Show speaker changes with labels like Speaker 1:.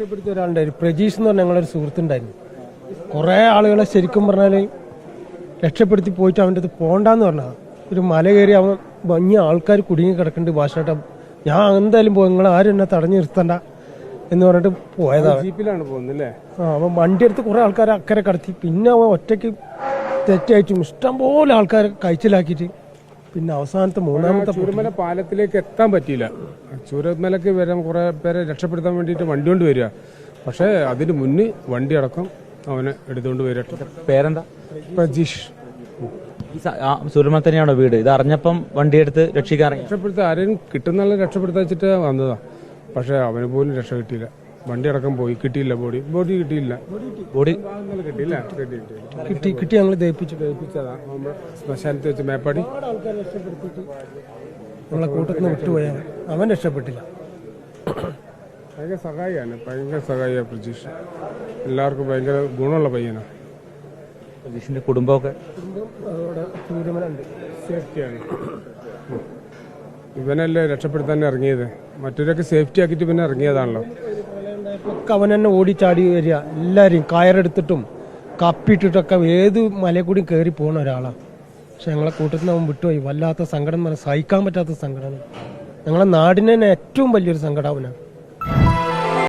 Speaker 1: രക്ഷപ്പെടുത്തിയ ഒരാളുണ്ടായിരുന്നു, പ്രജീഷ് എന്ന് പറഞ്ഞ ഞങ്ങളൊരു സുഹൃത്തുണ്ടായിരുന്നു. കുറേ ആളുകളെ ശരിക്കും പറഞ്ഞാൽ രക്ഷപ്പെടുത്തി പോയിട്ട് അവൻ്റെ അടുത്ത് പോകണ്ടെന്ന് പറഞ്ഞാൽ ഒരു മല കയറി അവൻ ഭംഗി ആൾക്കാർ കുടുങ്ങി കിടക്കുന്നുണ്ട്. ഭാഷാട്ട ഞാൻ എന്തായാലും പോകും, നിങ്ങൾ ആരും എന്നെ തടഞ്ഞു നിർത്തണ്ട എന്ന് പറഞ്ഞിട്ട് പോയതാണ്.
Speaker 2: ജീപ്പിലാണ് പോകുന്നല്ലേ?
Speaker 1: അവൻ വണ്ടി എടുത്ത് കുറേ ആൾക്കാരെ അക്കരെ കടത്തി. പിന്നെ അവൻ ഒറ്റയ്ക്ക് തെറ്റായിട്ടും ഇഷ്ടംപോലെ ആൾക്കാരെ കഴിച്ചിലാക്കിയിട്ട് പിന്നെ അവസാനത്തെ മൂന്നാമത്തെ
Speaker 2: ചൂരമല പാലത്തിലേക്ക് എത്താൻ പറ്റിയില്ല. ചൂരമലക്ക് വരാൻ കുറേ പേരെ രക്ഷപ്പെടുത്താൻ വേണ്ടിയിട്ട് വണ്ടി കൊണ്ട് വരിക. പക്ഷേ അതിന് മുന്നേ വണ്ടി അടക്കം അവനെ എടുത്തുകൊണ്ട് വരട്ടെ.
Speaker 3: പേരെന്താ?
Speaker 2: പ്രജീഷ്.
Speaker 3: ചൂരമല തന്നെയാണോ വീട്? ഇത് അറിഞ്ഞപ്പം വണ്ടിയെടുത്ത് രക്ഷിക്കാൻ
Speaker 2: രക്ഷപ്പെടുത്താൻ ആരെയും കിട്ടുന്നുള്ള രക്ഷപ്പെടുത്താൻ വെച്ചിട്ട് വന്നതാ. പക്ഷെ അവന് പോലും രക്ഷ കിട്ടിയില്ല. വണ്ടി അടക്കം പോയി, കിട്ടിയില്ല. ബോഡി കിട്ടിയില്ല.
Speaker 3: ബോഡി
Speaker 2: കിട്ടിയില്ല.
Speaker 1: കിട്ടി ഞങ്ങൾ
Speaker 2: ദഹിപ്പിച്ചതാ ശ്മശാനത്ത് വെച്ച് മേപ്പാടി.
Speaker 1: നമ്മളെ കൂട്ടത്തിൽ നിന്ന് വിട്ടുപോയാൽ അവൻ രക്ഷപ്പെട്ടില്ല.
Speaker 2: ഭയങ്കര സഹായിയാണ്, ഭയങ്കര സഹായിയാണ് പ്രജീഷ്. എല്ലാവർക്കും ഭയങ്കര ഗുണമുള്ള പയ്യനാണ്.
Speaker 3: പ്രജീഷിന്റെ കുടുംബമൊക്കെ
Speaker 2: സേഫ്റ്റിയാണ്. ഇവനല്ലേ രക്ഷപ്പെടുത്താൻ ഇറങ്ങിയത്. മറ്റൊരൊക്കെ സേഫ്റ്റി ആക്കിയിട്ട് പിന്നെ ഇറങ്ങിയതാണല്ലോ.
Speaker 1: അവൻ തന്നെ ഓടിച്ചാടി വരിക, എല്ലാവരെയും കയറെടുത്തിട്ടും കപ്പിയിട്ടിട്ടൊക്കെ ഏത് മലയിൽ കൂടി കയറി പോകുന്ന ഒരാളാണ്. പക്ഷെ ഞങ്ങളെ കൂട്ടത്തിൽ അവൻ വിട്ടുപോയി. വല്ലാത്ത സങ്കടം, സഹിക്കാൻ പറ്റാത്ത സങ്കടമാണ്. ഞങ്ങളെ നാടിന് തന്നെ ഏറ്റവും വലിയൊരു സങ്കടം അവനാണ്.